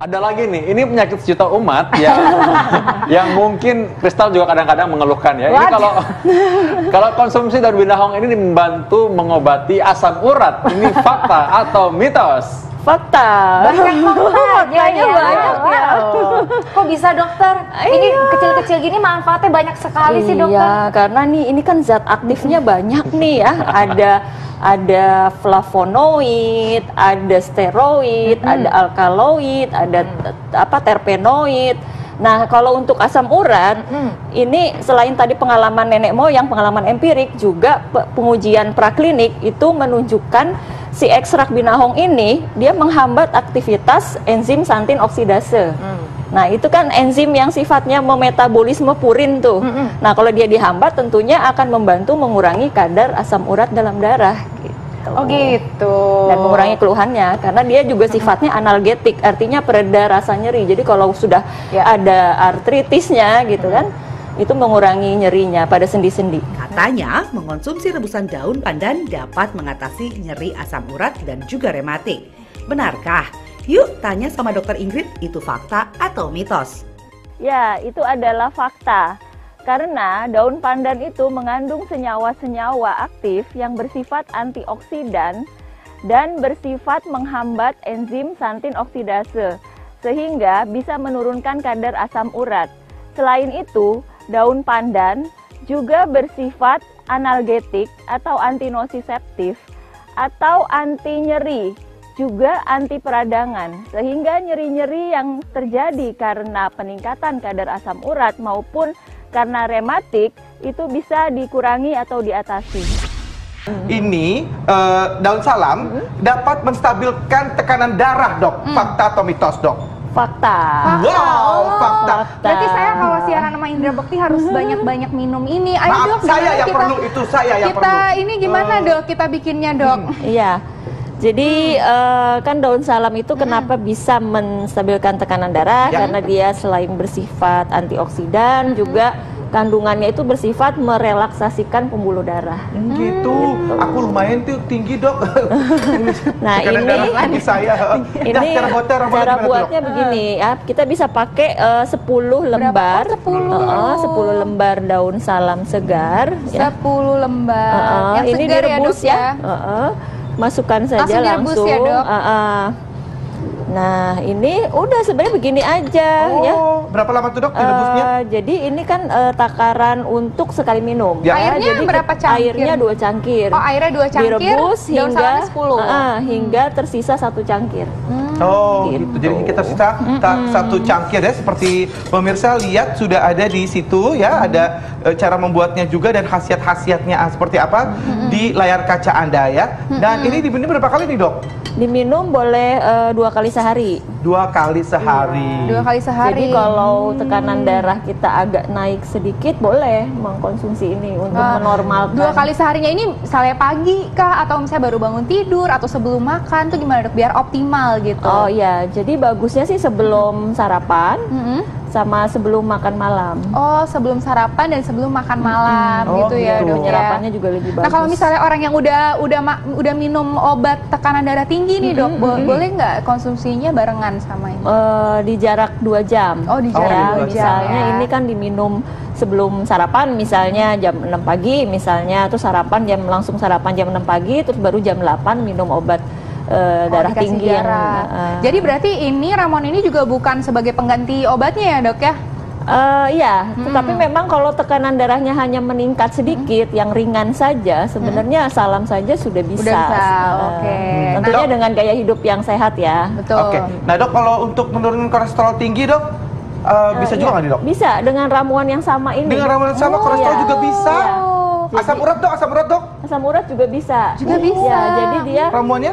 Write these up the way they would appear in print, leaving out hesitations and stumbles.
Ada lagi nih, ini penyakit sejuta umat yang mungkin Kristal juga kadang-kadang mengeluhkan ya. Ini kalau konsumsi daun bintahong ini membantu mengobati asam urat. Ini fakta atau mitos? Fakta. Banyak faktanya ya. Banyak ya. Kok bisa dokter? Ini kecil-kecil gini manfaatnya banyak sekali sih dokter. Iya, karena nih ini kan zat aktifnya banyak nih ya. Ada flavonoid, ada steroid, ada alkaloid, ada terpenoid. Nah, kalau untuk asam urat, ini selain tadi pengalaman nenek moyang, pengalaman empirik, juga pengujian praklinik itu menunjukkan si ekstrak binahong ini dia menghambat aktivitas enzim santin oksidase. Nah, itu kan enzim yang sifatnya memetabolisme purin tuh. Nah, kalau dia dihambat tentunya akan membantu mengurangi kadar asam urat dalam darah gitu. Oh gitu. Dan mengurangi keluhannya karena dia juga sifatnya analgetik, artinya pereda rasa nyeri. Jadi kalau sudah ada artritisnya gitu kan, itu mengurangi nyerinya pada sendi-sendi. Katanya mengonsumsi rebusan daun pandan dapat mengatasi nyeri asam urat dan juga rematik. Benarkah? Yuk tanya sama Dokter Ingrid, itu fakta atau mitos? Ya, itu adalah fakta. Karena daun pandan itu mengandung senyawa-senyawa aktif yang bersifat antioksidan dan bersifat menghambat enzim santin oksidase, sehingga bisa menurunkan kadar asam urat. Selain itu, daun pandan juga bersifat analgetik atau antinosiseptif atau anti nyeri, juga anti peradangan, sehingga nyeri-nyeri yang terjadi karena peningkatan kadar asam urat maupun karena rematik itu bisa dikurangi atau diatasi. Ini daun salam dapat menstabilkan tekanan darah, dok. Fakta atau mitos, dok? Fakta. Wow, fakta. Berarti saya kalau siaran sama Indra Bekti harus banyak-banyak minum ini. Ayo Maaf, dok, saya yang kita, perlu itu, saya yang kita perlu. ini gimana dok? Kita bikinnya dok. Iya. Jadi kan daun salam itu kenapa bisa menstabilkan tekanan darah? Karena dia selain bersifat antioksidan juga kandungannya itu bersifat merelaksasikan pembuluh darah. Gitu. Aku lumayan tuh tinggi, dok. Nah, ini saya. Ini cara buatnya begini ya. Kita bisa pakai 10 lembar. 10 lembar daun salam segar. 10 lembar. Yang ini segar direbus ya, dok, ya. Masukkan saja langsung. Ya, dok? Nah, ini udah sebenarnya begini aja ya. Berapa lama tuh, dok, direbusnya? Jadi ini kan takaran untuk sekali minum. Ya. Airnya jadi berapa cangkir? Airnya 2 cangkir. Oh, airnya 2 cangkir. Direbus daun hingga salamnya 10. hingga tersisa 1 cangkir. Oh, gitu. Jadi kita sisa 1 cangkir ya. Seperti pemirsa lihat sudah ada di situ ya. Ada cara membuatnya juga dan khasiat-khasiatnya seperti apa di layar kaca Anda ya. Dan ini diminum berapa kali nih, dok? Diminum boleh 2 kali sehari. 2 kali sehari. 2 kali sehari. Jadi kalau tekanan darah kita agak naik sedikit, boleh mengkonsumsi ini untuk menormalkan. 2 kali seharinya ini misalnya pagi kah? Atau misalnya baru bangun tidur? Atau sebelum makan? Tuh gimana, dok? Biar optimal gitu. Oh iya, jadi bagusnya sih sebelum sarapan sama sebelum makan malam. Oh, sebelum sarapan dan sebelum makan malam gitu ya, dok. Penyerapannya juga lebih bagus. Nah, kalau misalnya orang yang udah minum obat tekanan darah tinggi nih, dok, boleh nggak konsumsinya barengan sama ini? Di jarak 2 jam. Oh, di jarak 2 jam. Misalnya ini kan diminum sebelum sarapan, misalnya jam 6 pagi misalnya, terus langsung sarapan jam 6 pagi, terus baru jam 8 minum obat darah tinggi. Jadi berarti ini ramuan ini juga bukan sebagai pengganti obatnya ya, dok ya? Iya, tetapi memang kalau tekanan darahnya hanya meningkat sedikit, yang ringan saja, sebenarnya salam saja sudah bisa. Udah bisa, oke. Tentunya dengan gaya hidup yang sehat ya. Betul. Oke. Nah, dok, kalau untuk menurunkan kolesterol tinggi, dok, bisa juga nggak nih, dok? Bisa, dengan ramuan yang sama ini. Dengan ramuan yang sama kolesterol juga bisa. Asam urat, dok, asam urat, dok? Asam urat juga bisa. Juga bisa. Ya, jadi dia ramuannya?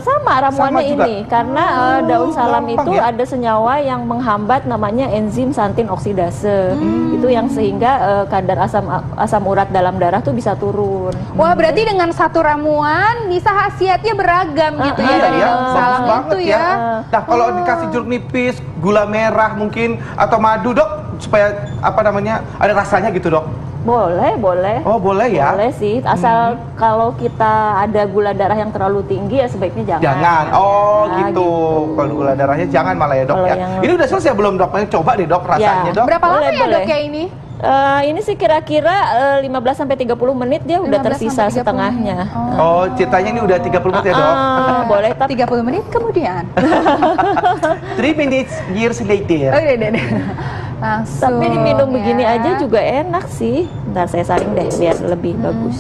Sama ramuannya Sama juga? ini. Karena daun salam gampang itu ya? ada senyawa yang menghambat namanya enzim santin oksidase. Itu yang sehingga kadar asam urat dalam darah tuh bisa turun. Wah, berarti dengan satu ramuan bisa khasiatnya beragam gitu ya dari daun salam itu ya. Nah, kalau dikasih jeruk nipis, gula merah mungkin atau madu, dok, supaya apa namanya ada rasanya gitu, dok? Boleh, boleh. Oh, boleh ya? Boleh sih, asal kalau kita ada gula darah yang terlalu tinggi ya sebaiknya jangan. Jangan. Oh, Nah, gitu. Kalau gula darahnya jangan malah ya, Dok Kalau ya. yang- Ini udah selesai belum, Dok? Coba deh, Dok, rasanya, Ya. Dok. Berapa lama Boleh, ya boleh. dok ya ini? Ini sih kira-kira 15-30 menit dia udah 15 tersisa sampai 30 setengahnya. menit. Oh, ceritanya ini udah 30 menit ya, Dok? Boleh, tapi 30 menit kemudian. 3 minutes years later. Oh, udah. Langsung. tapi diminum begini ya. aja juga enak sih. Ntar saya saring deh biar lebih bagus.